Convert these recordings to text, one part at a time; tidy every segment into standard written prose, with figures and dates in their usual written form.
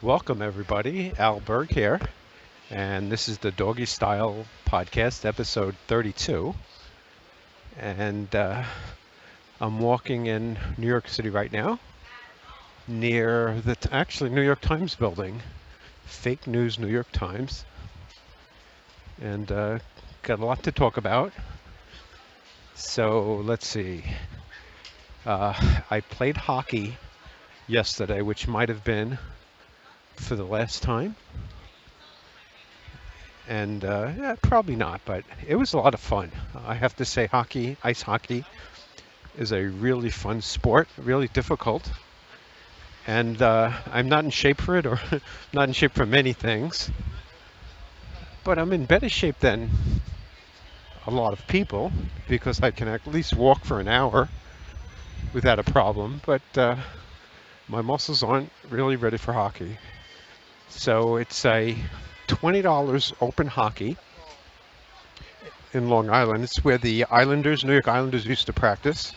Welcome, everybody. Al Berg here, and this is the Doggy Style Podcast, episode 32. And I'm walking in New York City right now, near the actually New York Times building, fake news New York Times, and got a lot to talk about. So let's see. I played hockey yesterday, which might have been for the last time. And yeah, probably not, but it was a lot of fun. I have to say, ice hockey, is a really fun sport, really difficult, and I'm not in shape for it, or not in shape for many things, but I'm in better shape than a lot of people because I can at least walk for an hour without a problem, but my muscles aren't really ready for hockey. So it's a $20 open hockey in Long Island. It's where the Islanders, New York Islanders, used to practice.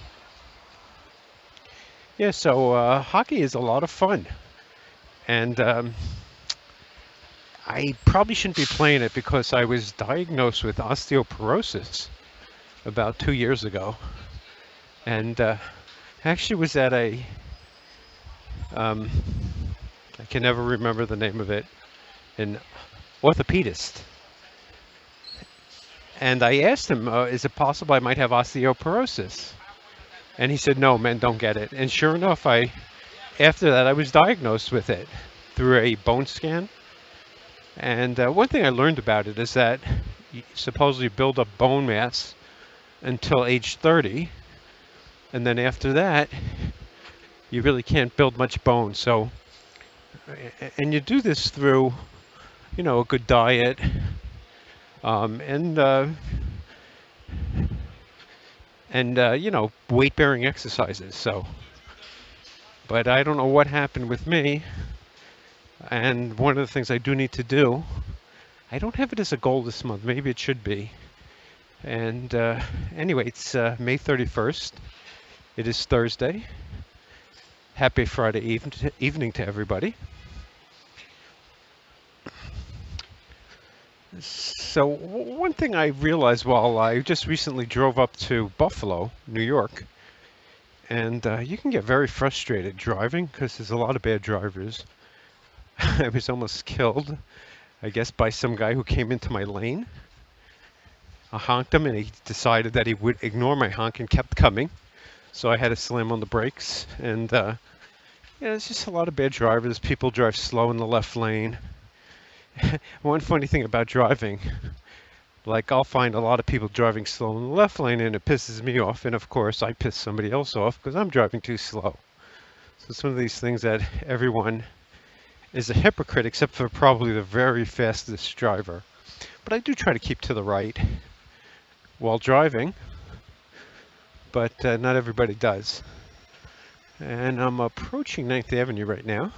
Yeah, so hockey is a lot of fun, and I probably shouldn't be playing it because I was diagnosed with osteoporosis about 2 years ago, and actually was at um, I can never remember the name of it, an orthopedist, and I asked him, "Is it possible I might have osteoporosis?" And he said, "No, men don't get it." And sure enough, after that I was diagnosed with it through a bone scan. And one thing I learned about it is that you supposedly build up bone mass until age 30, and then after that, you really can't build much bone. So, and you do this through, a good diet, and weight-bearing exercises. So, but I don't know what happened with me. And one of the things I do need to do, I don't have it as a goal this month. Maybe it should be. And anyway, it's May 31st. It is Thursday. Happy Friday evening to everybody. So one thing I realized while I just recently drove up to Buffalo, New York, and you can get very frustrated driving because there's a lot of bad drivers. I was almost killed, I guess, by some guy who came into my lane. I honked him and he decided that he would ignore my honk and kept coming. So I had to slam on the brakes, and it's just a lot of bad drivers. People drive slow in the left lane. One funny thing about driving, like I'll find a lot of people driving slow in the left lane and it pisses me off, and of course I piss somebody else off because I'm driving too slow. So it's one of these things that everyone is a hypocrite except for probably the very fastest driver. But I do try to keep to the right while driving, but not everybody does. And I'm approaching 9th Avenue right now.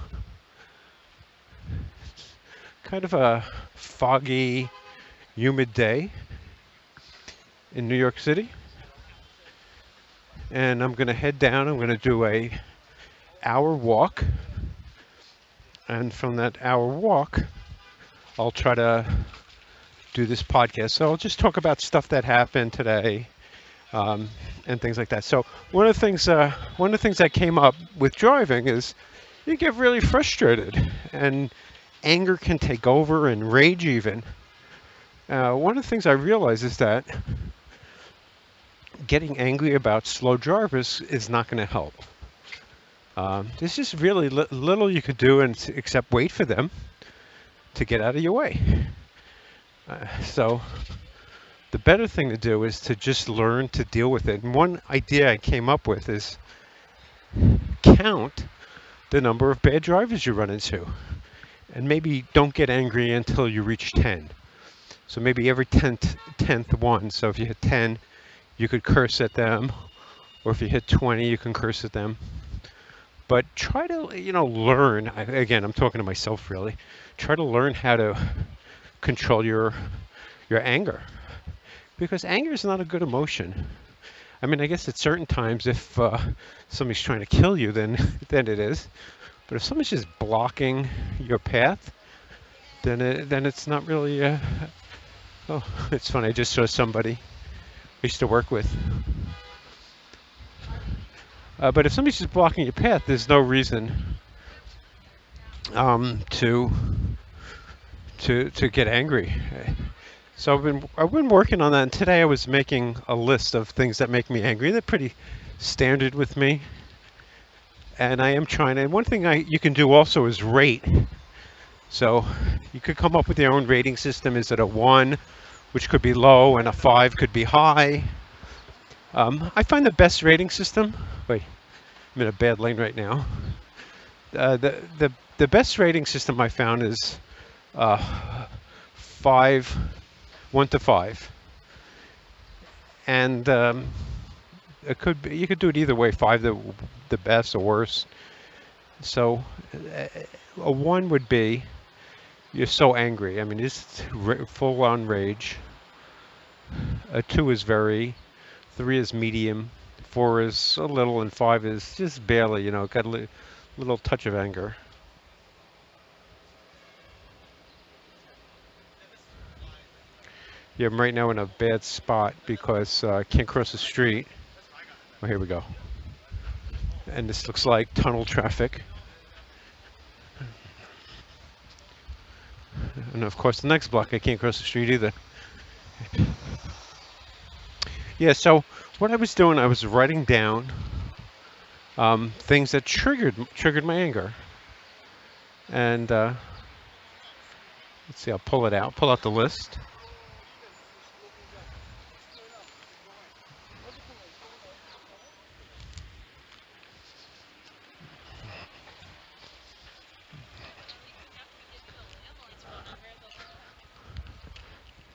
Kind of a foggy, humid day in New York City. And I'm going to head down. I'm going to do a hour walk. And from that hour walk, I'll try to do this podcast. So I'll just talk about stuff that happened today, and things like that. So one of the things that came up with driving is you get really frustrated, and anger can take over, and rage even. One of the things I realize is that getting angry about slow drivers is not going to help. There's just really little you could do except wait for them to get out of your way. So the better thing to do is to just learn to deal with it. And one idea I came up with is count the number of bad drivers you run into. And maybe don't get angry until you reach 10. So maybe every 10th one. So if you hit 10, you could curse at them. Or if you hit 20, you can curse at them. But try to, learn. Again, I'm talking to myself really. Try to learn how to control your anger. Because anger is not a good emotion. I mean, I guess at certain times if somebody's trying to kill you, then it is. But if someone's just blocking your path, then it's not really. Oh, it's funny. I just saw somebody I used to work with. But if somebody's just blocking your path, there's no reason to get angry. So I've been working on that, and today I was making a list of things that make me angry. They're pretty standard with me, and I am trying. And one thing you can do also is rate. So you could come up with your own rating system. Is it a 1, which could be low, and a 5 could be high? I find the best rating system. Wait, I'm in a bad lane right now. The best rating system I found is 5, 1 to 5, and it could be, you could do it either way. 5 the best or worst. So a 1 would be you're so angry. I mean, it's full on rage. A 2 is very. 3 is medium. 4 is a little, and 5 is just barely. Got a little touch of anger. Yeah, I'm right now in a bad spot because I can't cross the street. Oh, here we go. And this looks like tunnel traffic. And of course, the next block I can't cross the street either. Yeah, so what I was doing, I was writing down things that triggered my anger. And let's see, I'll pull out the list.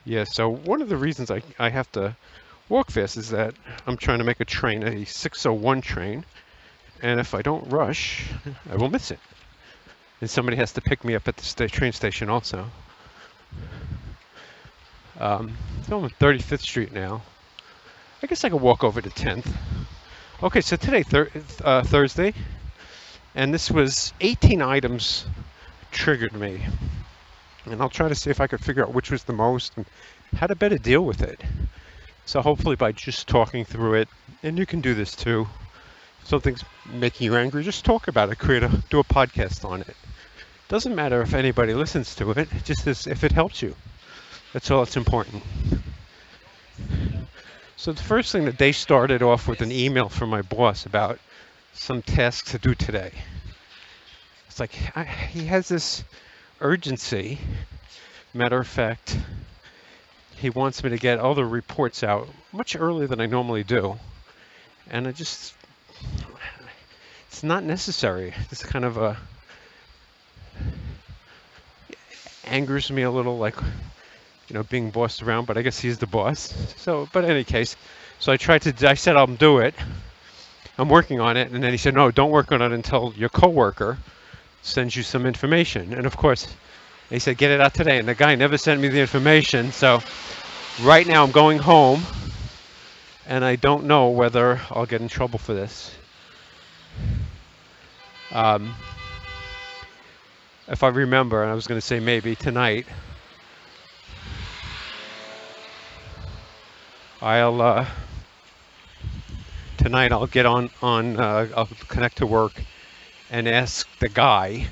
Yeah, so one of the reasons I have to walk fast is that I'm trying to make a train, a 6:01 train, and if I don't rush, I will miss it. And somebody has to pick me up at the train station also. I'm on 35th Street now. I guess I could walk over to 10th. Okay, so today, Thursday, and this was 18 items triggered me. And I'll try to see if I could figure out which was the most and how to better deal with it. So hopefully by just talking through it, and you can do this too. If something's making you angry, just talk about it, do a podcast on it. Doesn't matter if anybody listens to it, just if it helps you. That's all that's important. So the first thing, the day started off with an email from my boss about some tasks to do today. It's like he has this urgency. Matter of fact, he wants me to get all the reports out much earlier than I normally do. And it's not necessary. It's kind of angers me a little, like, being bossed around, but I guess he's the boss. So, but in any case, so I said I'll do it. I'm working on it. And then he said, no, don't work on it until your coworker sends you some information. And of course, he said, get it out today. And the guy never sent me the information. So right now I'm going home, and I don't know whether I'll get in trouble for this. If I remember, and I was going to say maybe tonight, I'll get on I'll connect to work and ask the guy,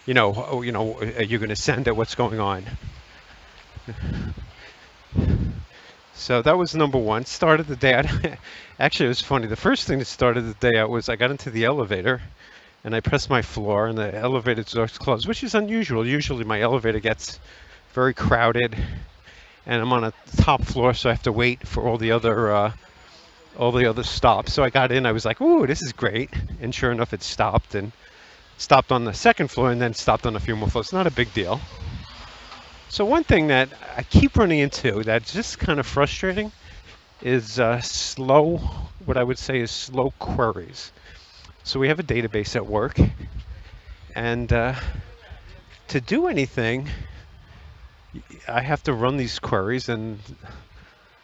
are you going to send it? What's going on? So that was number one. Started the day out. Actually, it was funny. The first thing that started the day out was I got into the elevator and I pressed my floor and the elevator doors closed, which is unusual. Usually my elevator gets very crowded and I'm on a top floor, so I have to wait for all the other stops. So I got in, I was like, ooh, this is great. And sure enough, it stopped on the second floor and then stopped on a few more floors. Not a big deal. So one thing that I keep running into that's just kind of frustrating is what I would say is slow queries. So we have a database at work, and to do anything, I have to run these queries, and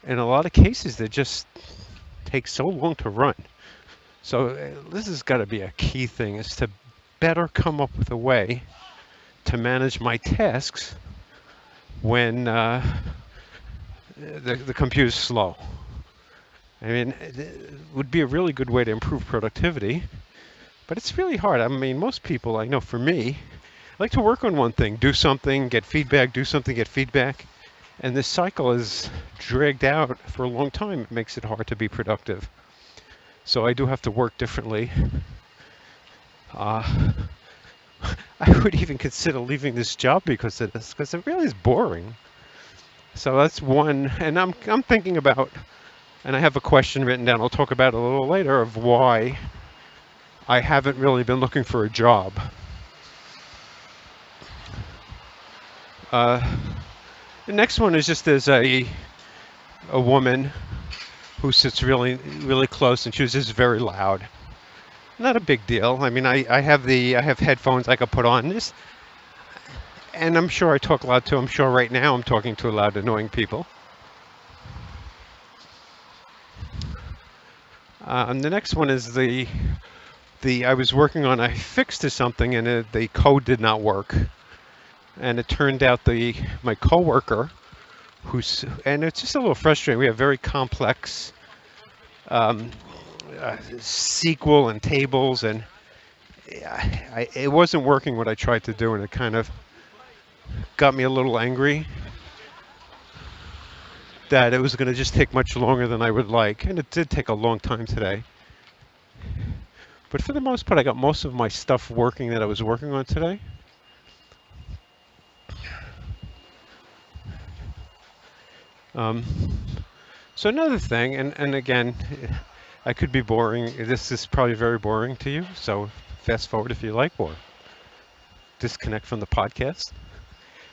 in a lot of cases, they just take so long to run. So this has got to be a key thing, is to better come up with a way to manage my tasks when the computer's slow. I mean, it would be a really good way to improve productivity, but it's really hard. I mean, most people, I know for me, like to work on one thing, do something, get feedback, do something, get feedback. And this cycle is dragged out for a long time. It makes it hard to be productive. So I do have to work differently. I would even consider leaving this job because of this, because it really is boring. So that's one, and I'm thinking about, and I have a question written down, I'll talk about it a little later, of why I haven't really been looking for a job. The next one is just there's a woman who sits really, really close, and she was just very loud. Not a big deal. I mean, I have headphones I could put on, just, and I'm sure I talk loud too. I'm sure right now I'm talking to loud, annoying people. And the next one is I was working on a fix to something, and the code did not work. And it turned out my coworker, and it's just a little frustrating. We have very complex SQL and tables, and it wasn't working what I tried to do, and it kind of got me a little angry that it was going to just take much longer than I would like, and it did take a long time today. But for the most part, I got most of my stuff working that I was working on today. So another thing, and again, I could be boring. This is probably very boring to you, so fast forward if you like, or disconnect from the podcast.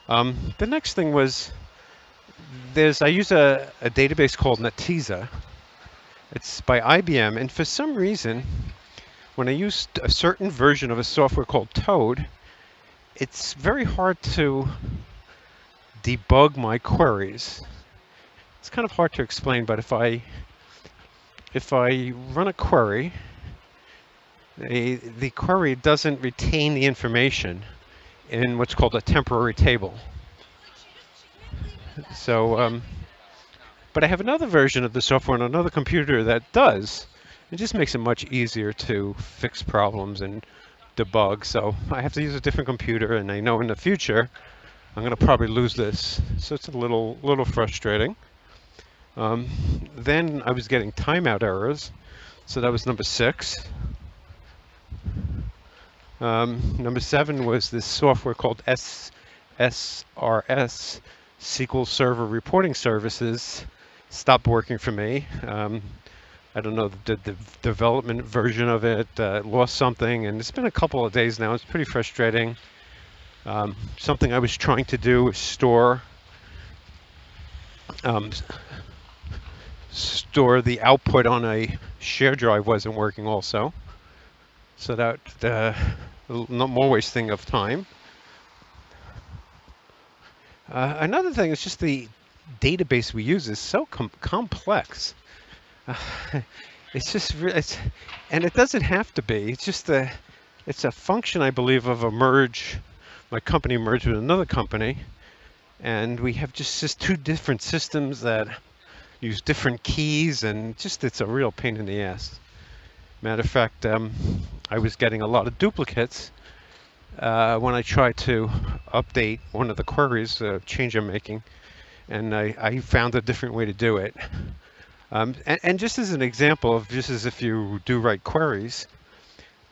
The next thing was, I use a database called Netezza. It's by IBM, and for some reason, when I use a certain version of a software called Toad, it's very hard to debug my queries. It's kind of hard to explain, but if I run a query, the query doesn't retain the information in what's called a temporary table. So, but I have another version of the software on another computer that does. It just makes it much easier to fix problems and debug. So I have to use a different computer, and I know in the future I'm going to probably lose this. So it's a little frustrating. Then I was getting timeout errors, so that was number 6. Number 7 was this software called SRS, SQL Server Reporting Services, stopped working for me. I don't know the development version of it, lost something, and it's been a couple of days now. It's pretty frustrating. Something I was trying to do was store the output on a share drive wasn't working also. So that no more wasting of time. Another thing is just the database we use is so complex. It's just and it doesn't have to be. It's just it's a function, I believe, of a merge. My company merged with another company, and we have just 2 different systems that use different keys, and it's a real pain in the ass. Matter of fact, I was getting a lot of duplicates when I tried to update one of the queries, change I'm making, and I found a different way to do it. And just as an example of just as if you do write queries,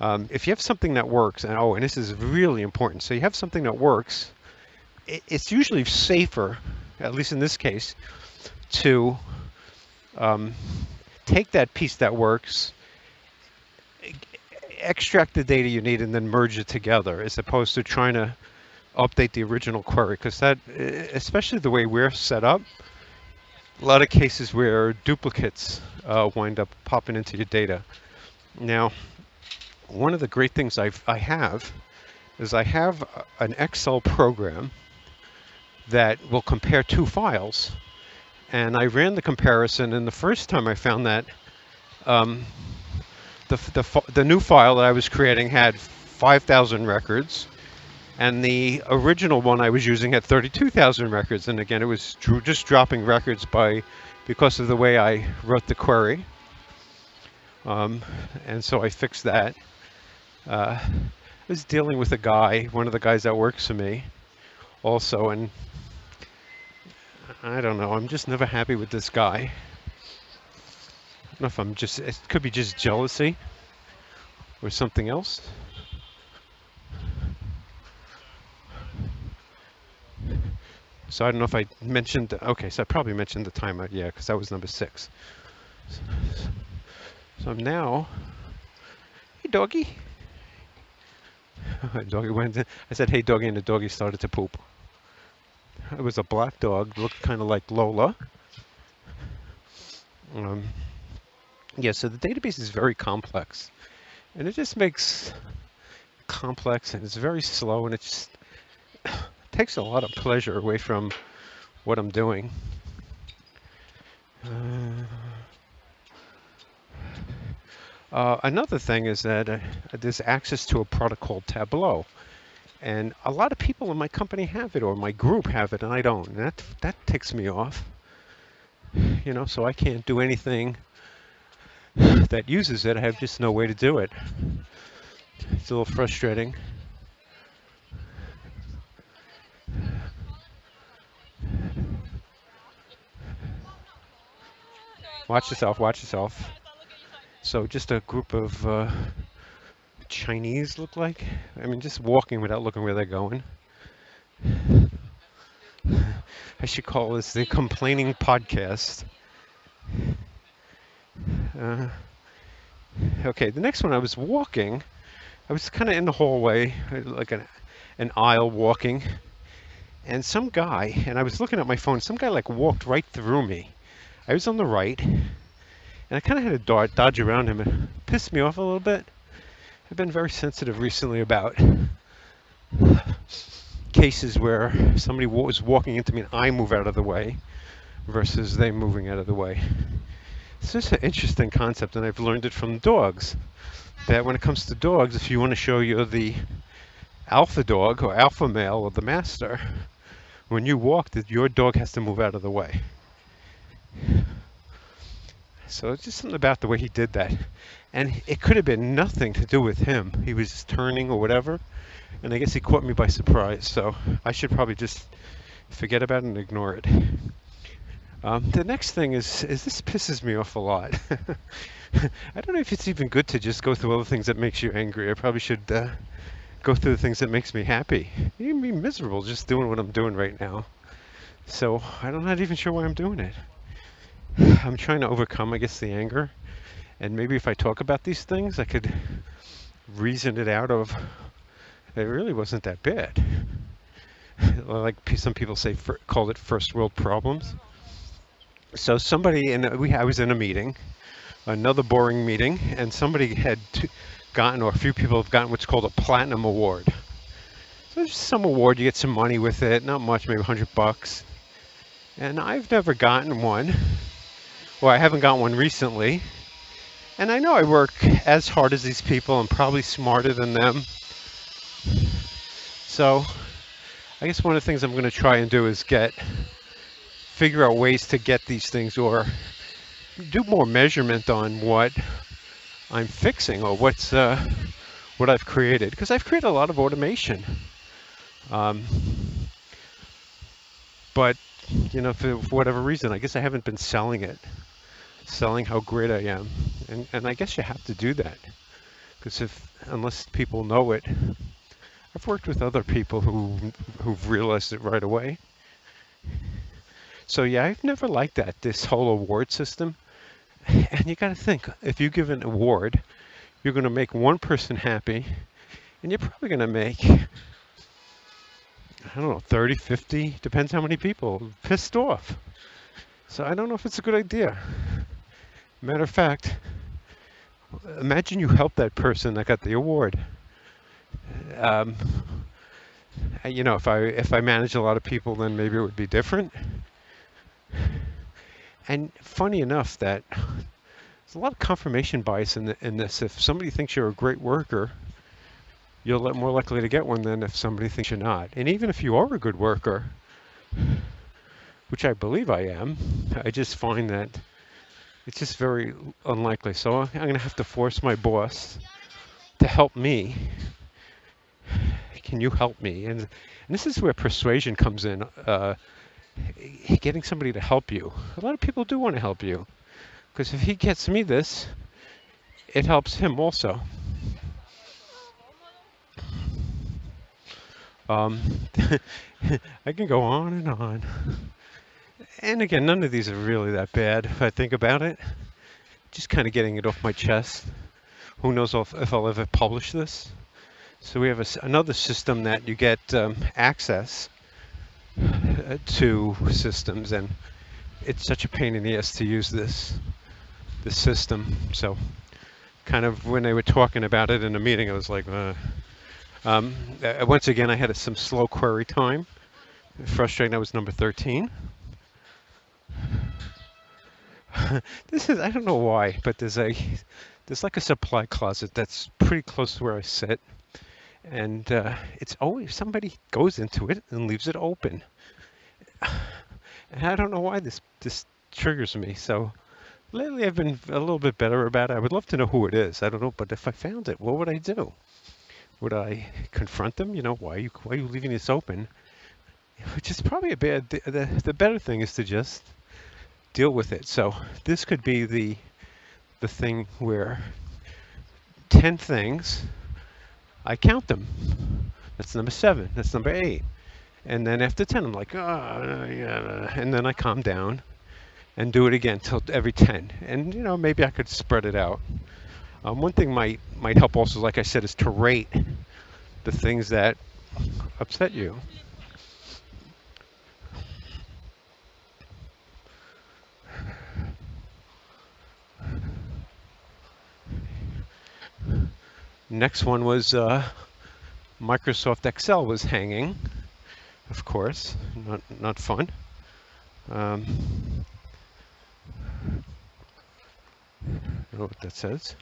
if you have something that works, and this is really important, so you have something that works, it's usually safer, at least in this case, to take that piece that works, extract the data you need, and then merge it together, as opposed to trying to update the original query, because that, especially the way we're set up, a lot of cases where duplicates wind up popping into your data. Now, one of the great things I have is I have an Excel program that will compare 2 files, and I ran the comparison, and the first time I found that the new file that I was creating had 5,000 records, And the original one I was using had 32,000 records. And again, it was just dropping records because of the way I wrote the query. Um, and so I fixed that. I was dealing with a guy, one of the guys that works for me also, and I don't know, I'm just never happy with this guy. I don't know if it could be just jealousy or something else. So I don't know if I mentioned, okay, so I probably mentioned the timer, yeah, because that was number 6. So I'm now, hey doggy. Doggy went in, I said hey doggy, and the doggy started to poop. It was a black dog, looked kind of like Lola. Yeah, so the database is very complex, and it just makes complex, and it's very slow, and it just takes a lot of pleasure away from what I'm doing. Another thing is that there's access to a product called Tableau, and a lot of people in my company have it, or my group have it, and I don't. And that ticks me off. You know, so I can't do anything that uses it. I have just no way to do it. It's a little frustrating. Watch yourself, watch yourself. So just a group of Chinese look like. I mean, just walking without looking where they're going. I should call this the complaining podcast. Okay, the next one I was walking. I was kind of in the hallway, like an aisle walking, and some guy, and I was looking at my phone, some guy like walked right through me. I was on the right, and I kind of had to dodge around him. It pissed me off a little bit. I've been very sensitive recently about cases where somebody was walking into me and I move out of the way versus they moving out of the way. It's just an interesting concept, and I've learned it from dogs. That when it comes to dogs, if you want to show you're the alpha dog or alpha male or the master, when you walk, your dog has to move out of the way. So it's just something about the way he did that. And it could have been nothing to do with him. He was just turning or whatever, and I guess he caught me by surprise. So I should probably just forget about it and ignore it. The next thing is this pisses me off a lot. I don't know if it's even good to just go through all the things that makes you angry. I probably should go through the things that makes me happy. You can be miserable just doing what I'm doing right now. So I'm not even sure why I'm doing it. I'm trying to overcome, I guess, the anger. And maybe if I talk about these things, I could reason it out of it really wasn't that bad. Like some people say, call it first world problems. So somebody, I was in a meeting, another boring meeting, and somebody had gotten, or a few people have gotten what's called a platinum award. So there's some award, you get some money with it, not much, maybe $100. And I've never gotten one, or I haven't gotten one recently. And I know I work as hard as these people, and probably smarter than them. So I guess one of the things I'm going to try and do is figure out ways to get these things, or do more measurement on what I'm fixing, or what I've created, because I've created a lot of automation. But you know, for whatever reason, I guess I haven't been selling how great I am, and I guess you have to do that, because unless people know it, I've worked with other people who've realized it right away. So yeah, I've never liked this whole award system. And you got to think, if you give an award, you're going to make one person happy, and you're probably going to make, I don't know, 30, 50, depends how many people pissed off. So I don't know if it's a good idea. Matter of fact, imagine you help that person that got the award. You know, if I manage a lot of people, then maybe it would be different. And funny enough, that there's a lot of confirmation bias in this. If somebody thinks you're a great worker, you're more likely to get one than if somebody thinks you're not. And even if you are a good worker, which I believe I am, I just find that it's just very unlikely. So I'm going to have to force my boss to help me. Can you help me? And this is where persuasion comes in. Getting somebody to help you. A lot of people do want to help you because if he gets me this, it helps him also. Um, I can go on and on. And again, none of these are really that bad if I think about it. Just kind of getting it off my chest. Who knows if I'll ever publish this? So we have another system that you get access to systems, and it's such a pain in the ass to use this system. So kind of when they were talking about it in a meeting, I was like, once again, I had some slow query time. Frustrating. That was number 13. This is, I don't know why, but there's like a supply closet that's pretty close to where I sit, and it's always somebody goes into it and leaves it open. And I don't know why this triggers me. So lately I've been a little bit better about it. I would love to know who it is. I don't know, but if I found it, what would I do? Would I confront them? You know, why are you leaving this open? Which is probably a bad. The better thing is to just deal with it. So this could be the thing where 10 things, I count them. That's number 7. That's number 8. And then after 10, I'm like, oh, yeah. And then I calm down and do it again till every 10. And, you know, maybe I could spread it out. One thing might help also, like I said, is to rate the things that upset you. Next one was Microsoft Excel was hanging, of course, not fun. I don't know what that says.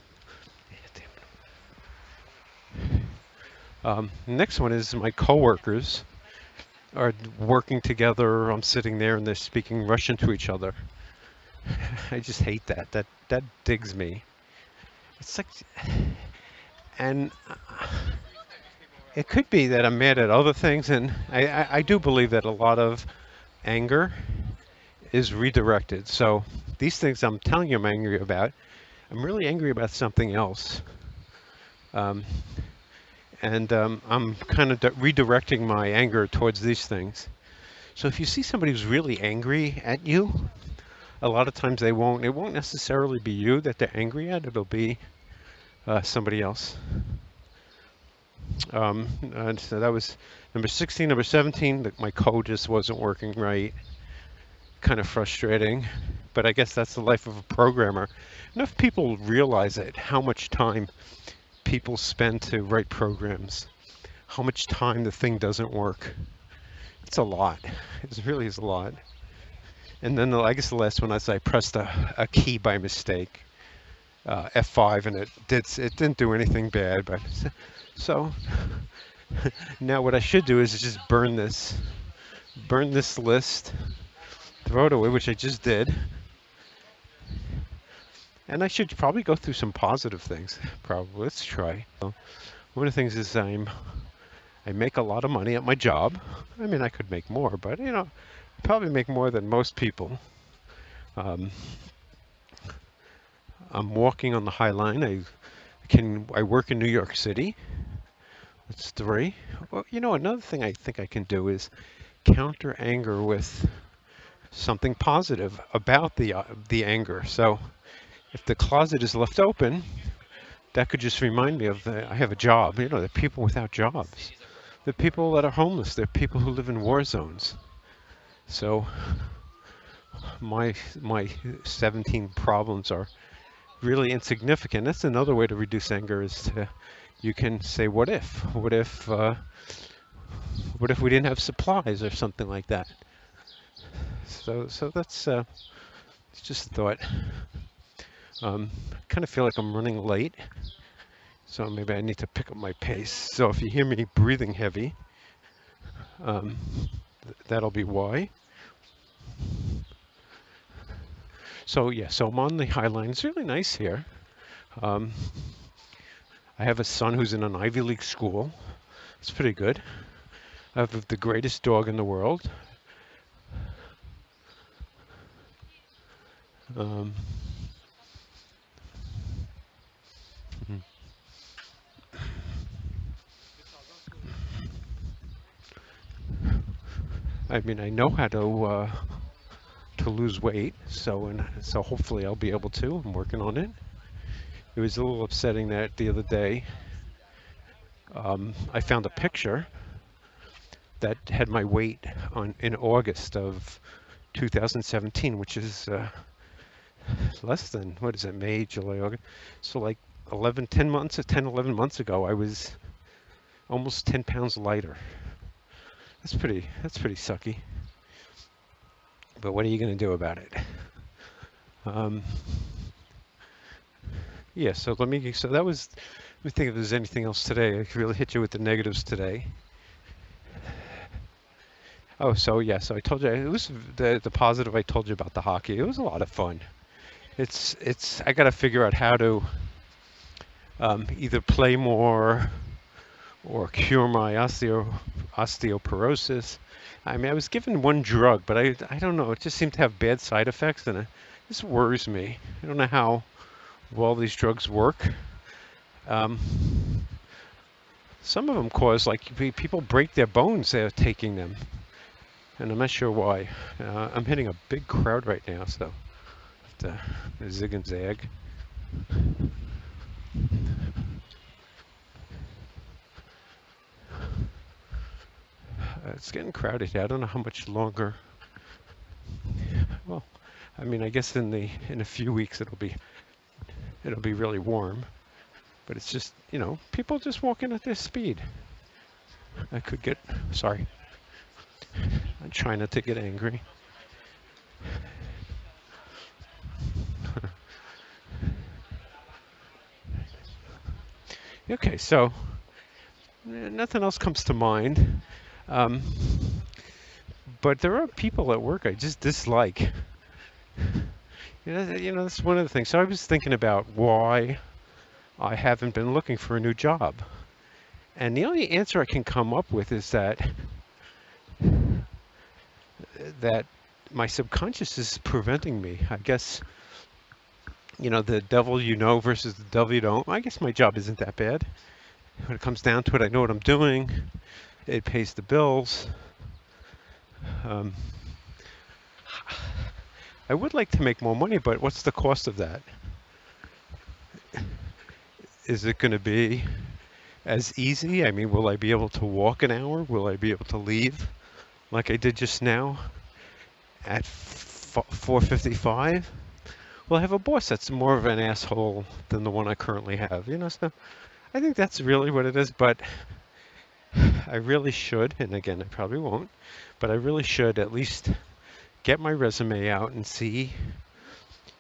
Next one is my coworkers are working together. I'm sitting there and they're speaking Russian to each other. I just hate that. That digs me. It's like, and it could be that I'm mad at other things, and I do believe that a lot of anger is redirected. So these things I'm telling you I'm angry about, I'm really angry about something else. I'm kind of redirecting my anger towards these things. So if you see somebody who's really angry at you, a lot of times it won't necessarily be you that they're angry at, it'll be somebody else. And so that was number 16. Number 17, my code just wasn't working right. Kind of frustrating, but I guess that's the life of a programmer. Enough people realize it, how much time people spend to write programs, how much time the thing doesn't work. It's a lot. It really is a lot. And then I guess the last one is I pressed a key by mistake, F5, and it didn't do anything bad. But so now what I should do is just burn this list, throw it away, which I just did. And I should probably go through some positive things. Probably. Let's try. So one of the things is I make a lot of money at my job. I mean, I could make more, but you know, I probably make more than most people. I'm walking on the High Line. I work in New York City. That's 3. Well, you know, another thing I think I can do is counter anger with something positive about the anger. So if the closet is left open, that could just remind me of I have a job. You know, there are people without jobs. There are people that are homeless. There are people who live in war zones. So my 17 problems are really insignificant. That's another way to reduce anger is you can say, what if we didn't have supplies or something like that. So that's it's just a thought. Kind of feel like I'm running late. So maybe I need to pick up my pace. So if you hear me breathing heavy, um, that'll be why. So yeah, so I'm on the High Line. It's really nice here. Um, I have a son who's in an Ivy League school. It's pretty good. I have the greatest dog in the world. Um, I mean, I know how to lose weight, so hopefully I'll be able to. I'm working on it. It was a little upsetting that the other day I found a picture that had my weight on in August of 2017, which is less than, what is it, May, July, August. So like 11 months ago, I was almost 10 pounds lighter. That's pretty sucky. But what are you going to do about it? Um, yeah, so so that was, let me think if there's anything else today. I could really hit you with the negatives today. Oh, so yeah, so I told you, it was the positive I told you about the hockey. It was a lot of fun. I got to figure out how to either play more or cure my osteoporosis. I mean, I was given one drug, but I don't know. It just seemed to have bad side effects, and this worries me. I don't know how well these drugs work. Um, some of them cause, like, people break their bones taking them, and I'm not sure why. I'm hitting a big crowd right now, so I have to zig and zag. It's getting crowded here. I don't know how much longer. Well, I mean, I guess in a few weeks it'll be really warm, but it's just, people just walking at their speed. I could get, sorry, I'm trying not to get angry. Okay, so nothing else comes to mind. But there are people at work I just dislike. That's one of the things. So I was thinking about why I haven't been looking for a new job. And the only answer I can come up with is that my subconscious is preventing me. I guess, the devil you know versus the devil you don't. I guess my job isn't that bad. When it comes down to it, I know what I'm doing. It pays the bills. I would like to make more money, but what's the cost of that? Is it going to be as easy? I mean, will I be able to walk an hour? Will I be able to leave like I did just now at 4:55? Well, I have a boss that's more of an asshole than the one I currently have, so I think that's really what it is, but I really should, and again, I probably won't, but I really should at least get my resume out and see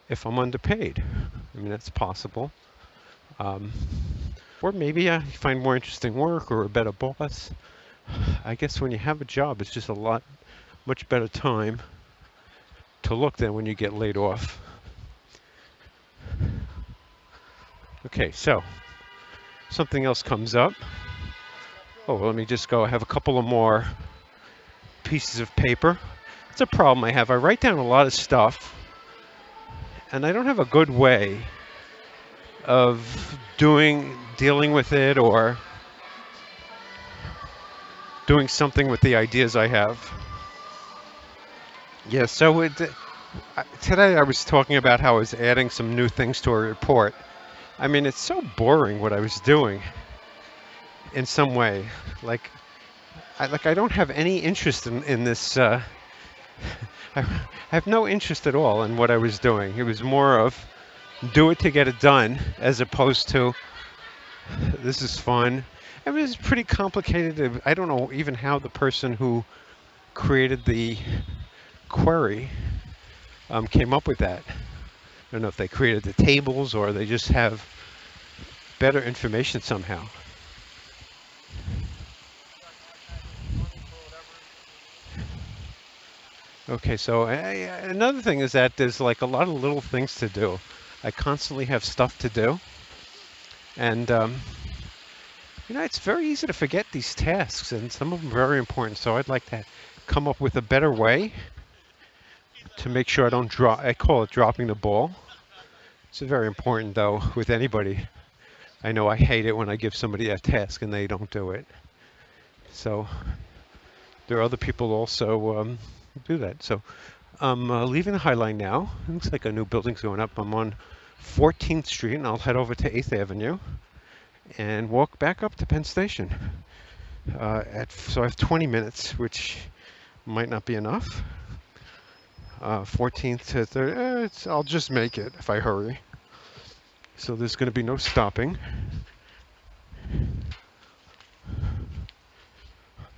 if I'm underpaid. I mean, that's possible. Or maybe I find more interesting work or a better boss. I guess when you have a job, it's just much better time to look than when you get laid off. Okay, so something else comes up. Oh, let me just go. I have a couple of more pieces of paper. It's a problem I have. I write down a lot of stuff, and I don't have a good way of dealing with it or doing something with the ideas I have. Yeah, so today I was talking about how I was adding some new things to a report. I mean, it's so boring what I was doing in some way. I don't have any interest in this. I have no interest at all in what I was doing. It was more of do it to get it done as opposed to this is fun. It was pretty complicated. I don't know even how the person who created the query came up with that. I don't know if they created the tables or they just have better information somehow. Okay, so another thing is that there's like a lot of little things to do. I constantly have stuff to do, and it's very easy to forget these tasks, and some of them are very important. So I'd like to come up with a better way to make sure I don't drop. I call it dropping the ball. It's very important, though, with anybody. I know I hate it when I give somebody a task and they don't do it. So there are other people also do that. So I'm leaving the High Line now. It looks like a new building's going up. I'm on 14th Street, and I'll head over to 8th Avenue and walk back up to Penn Station. So I have 20 minutes, which might not be enough. 14th to 30th, I'll just make it if I hurry. So there's going to be no stopping.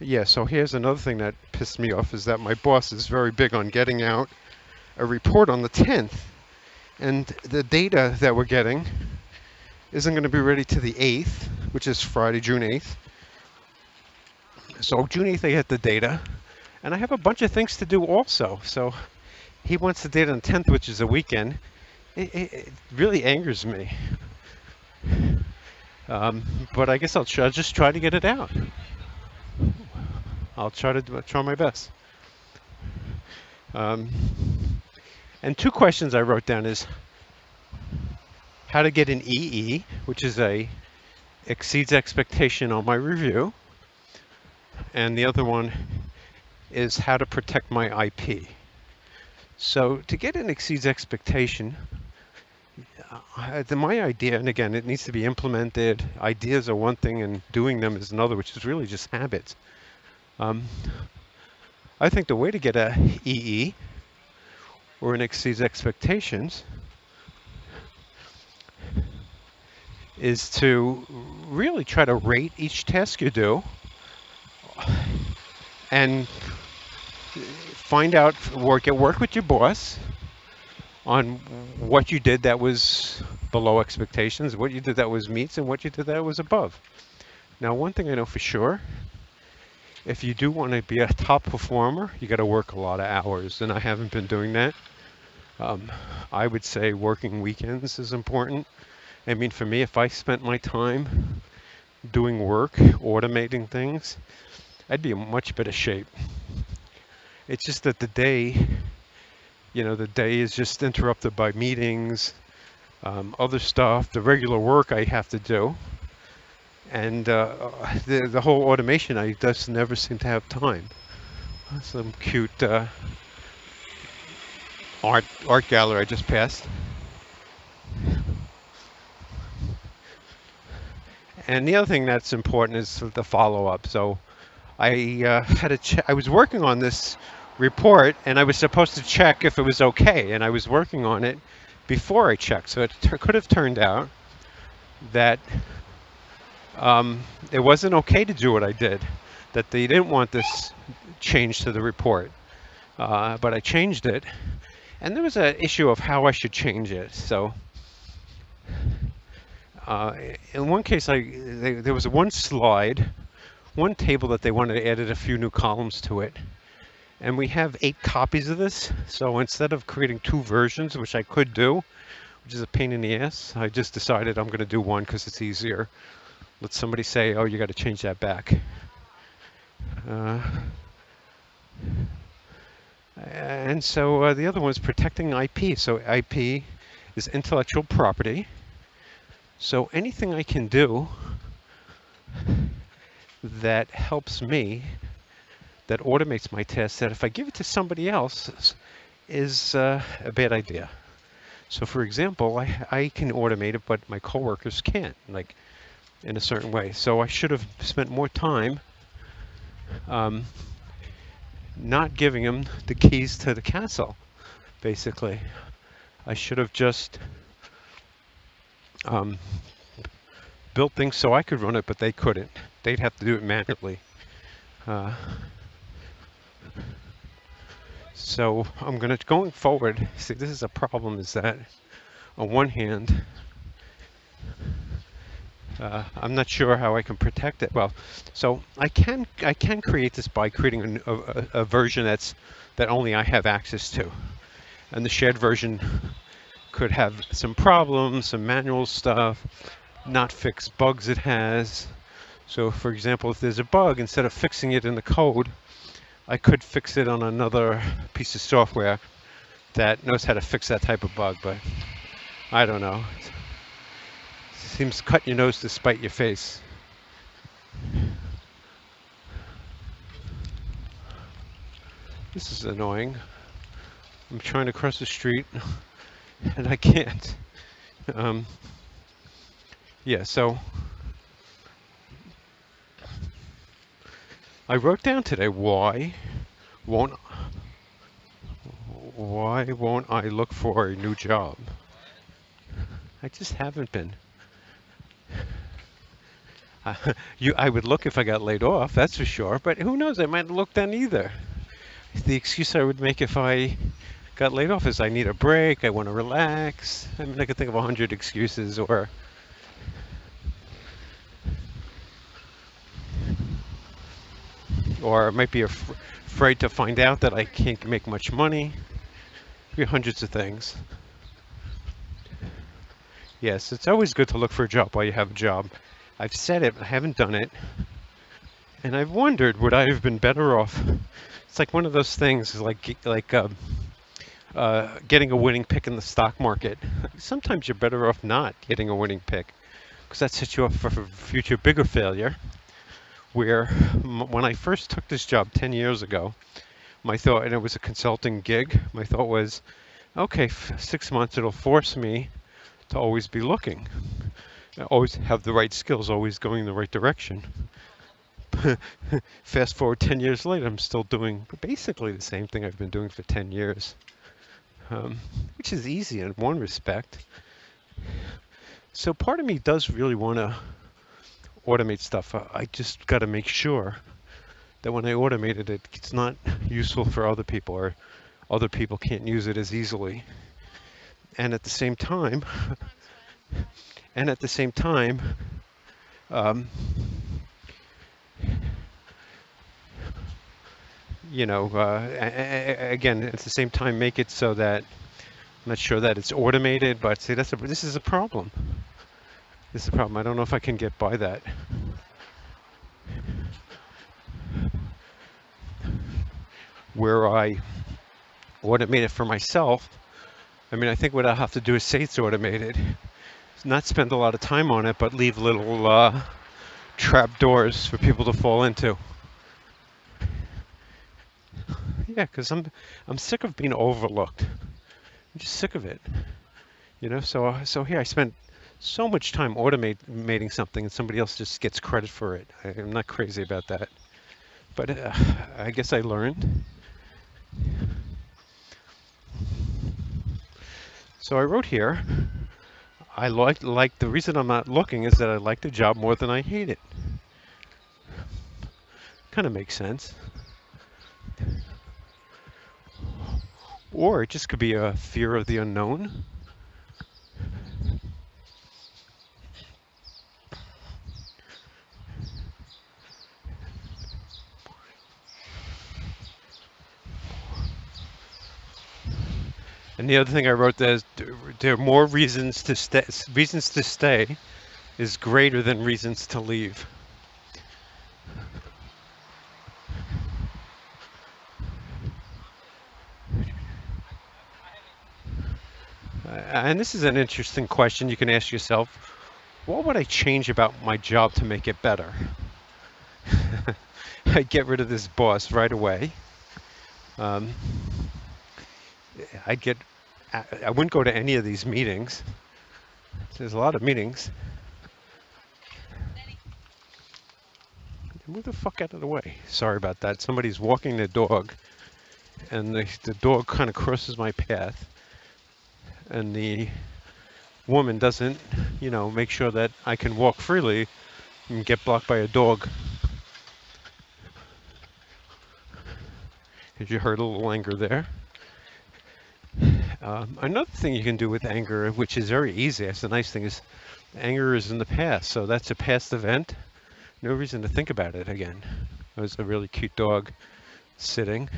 Yeah, so here's another thing that pissed me off is that my boss is very big on getting out a report on the 10th. And the data that we're getting isn't going to be ready to the 8th, which is Friday, June 8th. So June 8th I get the data, and I have a bunch of things to do also. So he wants the data on the 10th, which is a weekend. It really angers me. But I guess I'll just try to get it out. I'll try my best. And 2 questions I wrote down is how to get an EE, which is a exceeds expectation on my review. And the other one is how to protect my IP. So to get an exceeds expectation, my idea, and again, it needs to be implemented. Ideas are one thing and doing them is another, which is really just habits. I think the way to get a EE or an exceeds expectations is to really try to rate each task you do and find out, work with your boss on what you did that was below expectations, what you did that was meets, and what you did that was above. Now, one thing I know for sure, if you do want to be a top performer, you got to work a lot of hours, and I haven't been doing that. I would say working weekends is important. I mean, for me, if I spent my time doing work, automating things, I'd be in much better shape. It's just that the day is just interrupted by meetings, other stuff, the regular work I have to do. And the whole automation, I just never seem to have time. Some cute art gallery I just passed. And the other thing that's important is the follow-up. So I I was working on this report, and I was supposed to check if it was okay, and I was working on it before I checked. So it could have turned out that it wasn't okay to do what I did, that they didn't want this change to the report. But I changed it, and there was an issue of how I should change it. So in one case, there was one slide, one table that they wanted to add a few new columns to it. And we have 8 copies of this. So instead of creating 2 versions, which I could do, which is a pain in the ass, I just decided I'm going to do one because it's easier. Let somebody say, oh, you got to change that back. And so the other one is protecting IP. So IP is intellectual property. So anything I can do that helps me, that automates my tasks, that if I give it to somebody else is a bad idea. So for example, I can automate it, but my coworkers can't, like in a certain way. So I should have spent more time not giving them the keys to the castle, basically. I should have just built things so I could run it, but they couldn't. They'd have to do it manually. So I'm going forward, see, this is a problem, is that on one hand, I'm not sure how I can protect it. Well, so I can create this by creating a version that only I have access to, and the shared version could have some problems, some manual stuff, not fix bugs it has. So, for example, if there's a bug, instead of fixing it in the code, I could fix it on another piece of software that knows how to fix that type of bug. But I don't know. Seems cut your nose to spite your face. This is annoying. I'm trying to cross the street and I can't. Um, yeah, so I wrote down today won't why won't I look for a new job? I just haven't been. I would look if I got laid off, that's for sure. But who knows? I might look then either. The excuse I would make if I got laid off is I need a break, I want to relax. I mean, I could think of 100 excuses, or I might be afraid to find out that I can't make much money. Be hundreds of things. Yes, it's always good to look for a job while you have a job. I've said it, but I haven't done it. And I've wondered, would I have been better off? It's like one of those things, getting a winning pick in the stock market. Sometimes you're better off not getting a winning pick, because that sets you up for future bigger failure. Where when I first took this job 10 years ago, my thought, and it was a consulting gig, my thought was, okay, 6 months, it'll force me to always be looking, always have the right skills, always going in the right direction. Fast forward 10 years later, I'm still doing basically the same thing I've been doing for 10 years, which is easy in one respect. So part of me does really want to automate stuff. I just got to make sure that when I automate it, it's not useful for other people, or other people can't use it as easily. And at the same time, um, again, at the same time, make it so that I'm not sure that it's automated, but see, this is a problem. This is a problem. I don't know if I can get by that. Where I automate it for myself, I mean, I think what I'll have to do is say it's automated, not spend a lot of time on it, but leave little trap doors for people to fall into. Yeah, because I'm sick of being overlooked. I'm just sick of it. So here I spent so much time automating something, and somebody else just gets credit for it. I'm not crazy about that, but I guess I learned. So I wrote here, I like the reason I'm not looking is that I like the job more than I hate it. Kind of makes sense. Or it just could be a fear of the unknown. And the other thing I wrote there is there are more reasons to stay. Reasons to stay is greater than reasons to leave. And this is an interesting question you can ask yourself. What would I change about my job to make it better? I'd get rid of this boss right away. I wouldn't go to any of these meetings. There's a lot of meetings. Move the fuck out of the way. Sorry about that. Somebody's walking their dog, and the dog kind of crosses my path, and the woman doesn't, make sure that I can walk freely and get blocked by a dog. As you heard, a little anger there. Another thing you can do with anger, which is very easy, that's the nice thing, is Anger is in the past, so that's a past event. No reason to think about it again. It was a really cute dog sitting.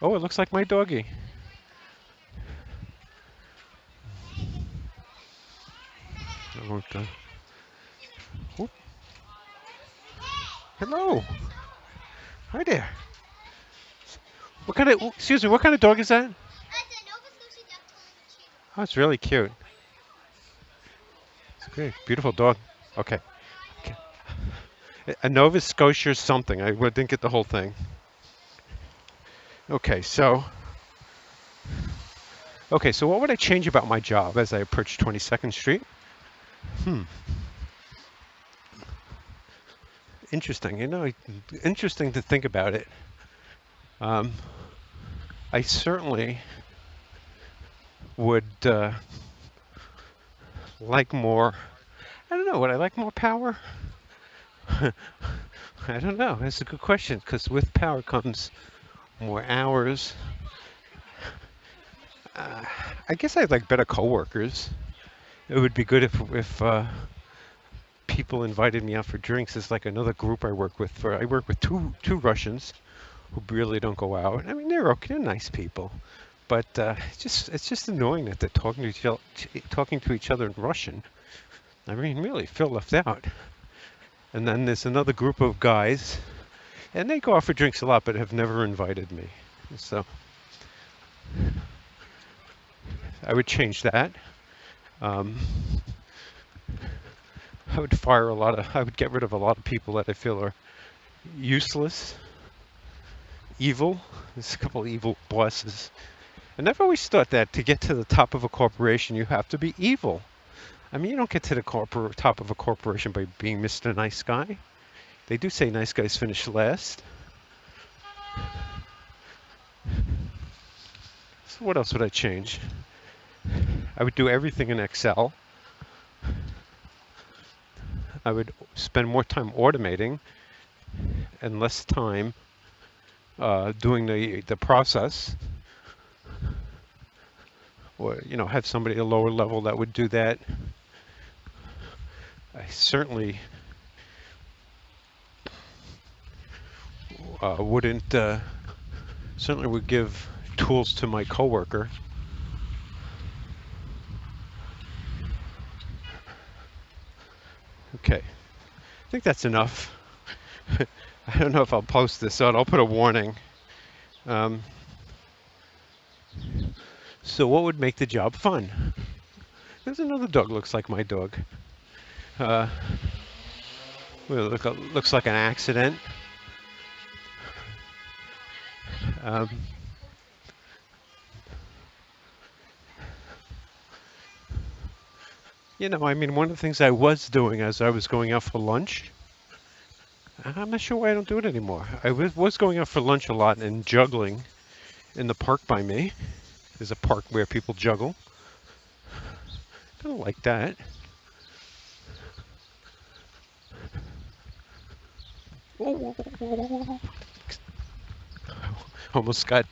Oh, it looks like my doggy. I won't, whoop. Hello. Hi there. What kind of, excuse me, what kind of dog is that? Oh, it's really cute. It's great. Beautiful dog. Okay. Okay. A Nova Scotia something. I didn't get the whole thing. Okay, so what would I change about my job as I approach 22nd Street? Hmm. Interesting. Interesting to think about it. Um, I certainly would like more. I don't know. Would I like more power? I don't know. That's a good question because with power comes more hours. Uh, I guess I'd like better coworkers. It would be good if people invited me out for drinks. It's like another group I work with. I work with two Russians who really don't go out. I mean, they're okay, they're nice people, but it's just annoying that they're talking to each other in Russian. I mean, really feel left out. And then there's another group of guys, and they go out for drinks a lot, but have never invited me. So I would change that. Um, I would get rid of a lot of people that I feel are useless, evil. There's a couple of evil bosses. And I've always thought that to get to the top of a corporation, you have to be evil. I mean, you don't get to the top of a corporation by being Mr. Nice Guy. They do say nice guys finish last. So what else would I change? I would do everything in Excel. I would spend more time automating and less time doing the process. Or, have somebody at a lower level that would do that. I certainly certainly would give tools to my coworker. Okay, I think that's enough. I don't know if I'll post this out. I'll put a warning. So what would make the job fun? There's another dog looks like my dog. Well, looks like an accident. I mean, one of the things I was doing as I was going out for lunch, I'm not sure why I don't do it anymore. I was going out for lunch a lot and juggling in the park by me. There's a park where people juggle. I don't like that. Whoa, whoa, whoa, whoa, whoa. Almost got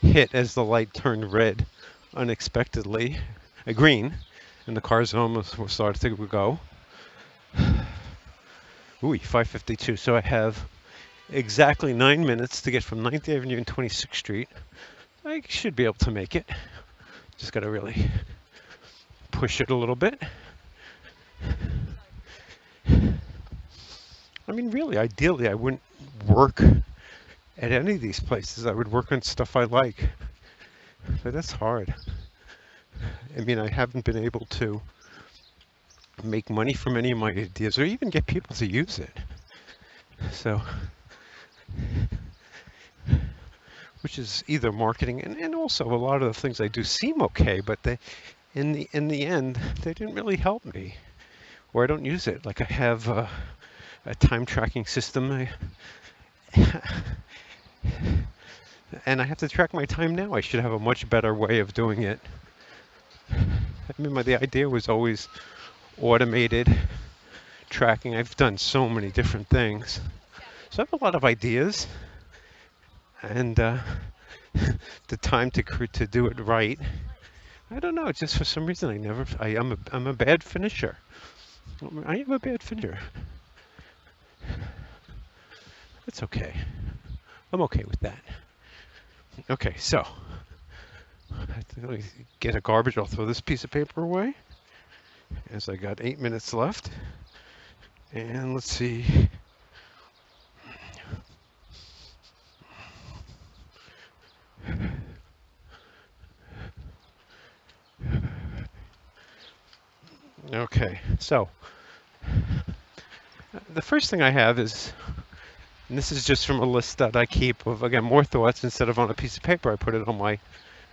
hit as the light turned red unexpectedly, green, and the cars almost started to go. Ooh, 5:52. So I have exactly 9 minutes to get from 9th Avenue and 26th Street. I should be able to make it. Just got to really push it a little bit. I mean, really, ideally, I wouldn't work at any of these places. I would work on stuff I like. But that's hard. I mean, I haven't been able to make money from any of my ideas or even get people to use it. So, which is either marketing and also a lot of the things I do seem okay, but in the end, they didn't really help me. Or I don't use it. Like I have a time tracking system. And I have to track my time now. I should have a much better way of doing it. I mean, the idea was always automated tracking. I've done so many different things. So I have a lot of ideas. And the time to do it right I don't know. Just for some reason, I'm a bad finisher. I am a bad finisher. That's okay. I'm okay with that. Okay, so let me get a garbage. I'll throw this piece of paper away as I got 8 minutes left. And let's see. Okay, so the first thing I have is, and this is just from a list that I keep of, again, more thoughts. Instead of on a piece of paper, I put it on my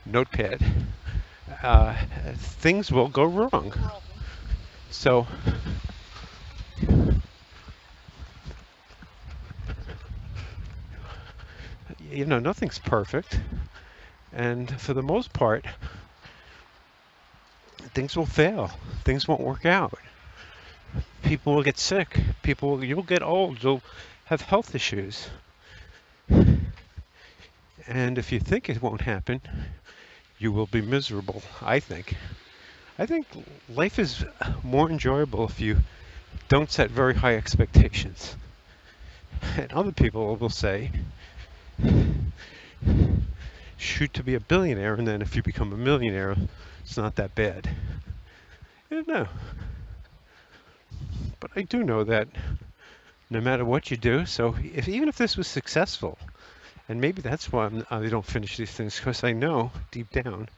notepad. Uh, Things will go wrong. So, you know, nothing's perfect. And for the most part, things will fail. Things won't work out. People will get sick. You'll get old. You'll have health issues. And if you think it won't happen, you will be miserable, I think. I think life is more enjoyable if you don't set very high expectations. And other people will say, shoot to be a billionaire, and then if you become a millionaire, it's not that bad. I don't know. But I do know that no matter what you do, so even if this was successful, and maybe that's why I don't finish these things, because I know deep down,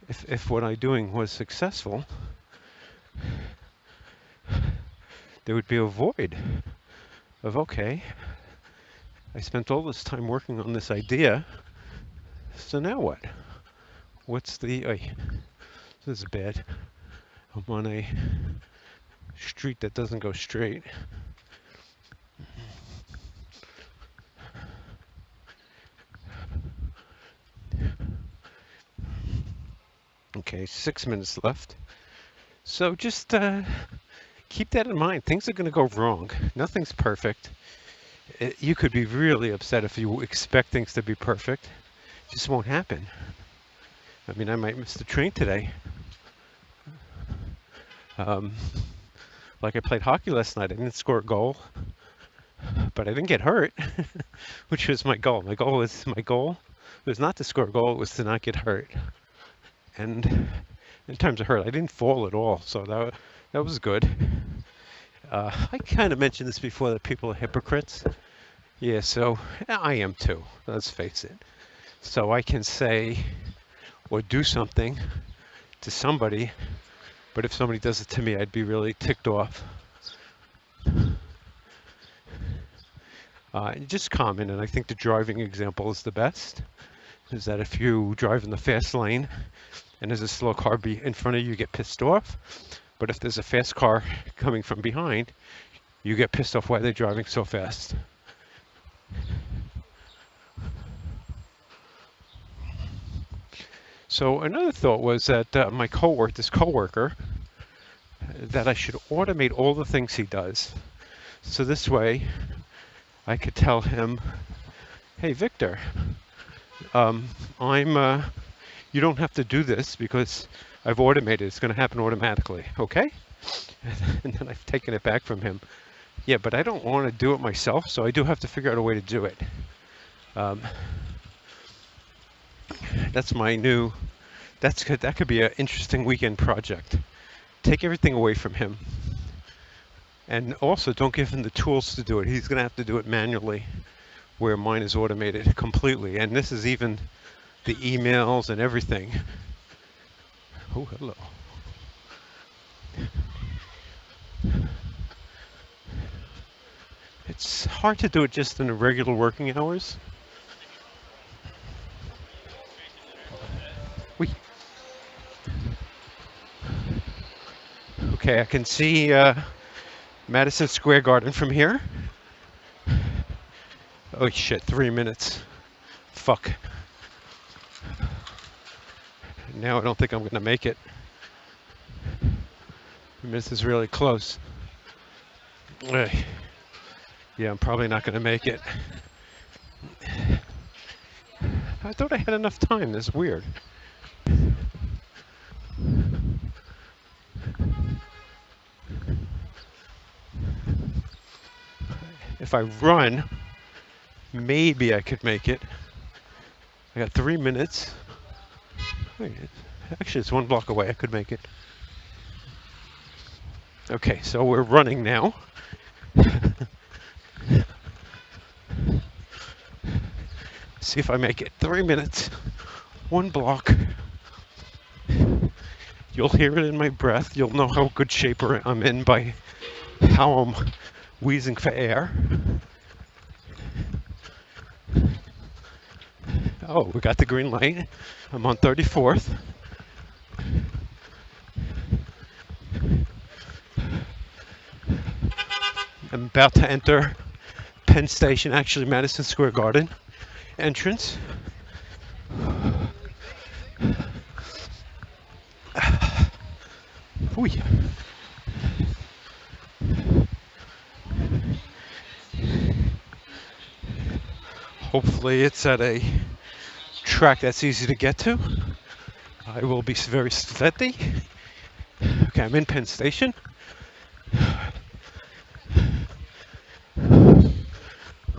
if what I'm doing was successful, there would be a void of, okay, I spent all this time working on this idea, so now what? What's the, this is bad. I'm on a street that doesn't go straight. Okay, 6 minutes left. So just keep that in mind. Things are going to go wrong. Nothing's perfect. You could be really upset if you expect things to be perfect. It just won't happen. I mean, I might miss the train today. Like I played hockey last night. I didn't score a goal, but I didn't get hurt, which was my goal. My goal was not to score a goal. It was to not get hurt. And in terms of hurt, I didn't fall at all, so that was good. I kind of mentioned this before, that people are hypocrites. Yeah, so I am too, let's face it. So I can say or do something to somebody, but if somebody does it to me, I'd be really ticked off. Just common, and I think the driving example is the best, is that if you drive in the fast lane and there's a slow car in front of you, you get pissed off. But if there's a fast car coming from behind, you get pissed off why they're driving so fast. So another thought was that this coworker, that I should automate all the things he does. So this way I could tell him, hey, Victor, you don't have to do this because I've automated. It's going to happen automatically, okay? And then I've taken it back from him. Yeah, but I don't want to do it myself, so I do have to figure out a way to do it. That's my new, that could be an interesting weekend project. Take everything away from him. And also don't give him the tools to do it. He's going to have to do it manually, where mine is automated completely. And this is even the emails and everything. Oh, hello. It's hard to do it just in the regular working hours. Okay, I can see Madison Square Garden from here. Oh shit, 3 minutes. Fuck. Now I don't think I'm going to make it. 3 minutes is really close. Yeah, I'm probably not going to make it. I thought I had enough time. That's weird. if I run, maybe I could make it. I got 3 minutes. Wait, actually, it's 1 block away. I could make it. Okay, so we're running now. See if I make it. 3 minutes, 1 block. You'll hear it in my breath. You'll know how good shape I'm in by how I'm wheezing for air. Oh, we got the green light. I'm on 34th. I'm about to enter Penn Station, actually Madison Square Garden entrance. Ooh. Hopefully it's at a track that's easy to get to. I will be very steady. Okay, I'm in Penn Station.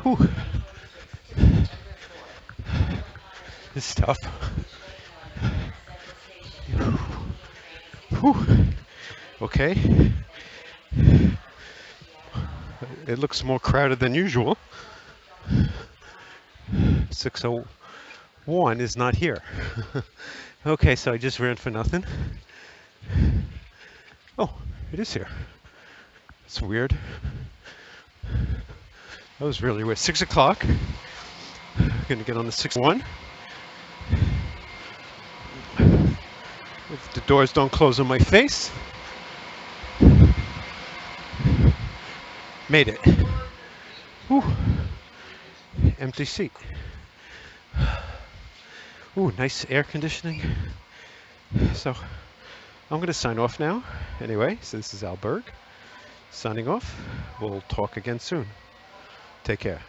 Whew. This is tough. Whew. Okay. It looks more crowded than usual. 601 is not here. Okay, so I just ran for nothing. Oh, it is here. It's weird. That was really weird. 6 o'clock. Gonna get on the 601. If the doors don't close on my face. Made it. Whew. Empty seat. Ooh, nice air conditioning. So I'm going to sign off now. Anyway, so this is Al Berg signing off. We'll talk again soon. Take care.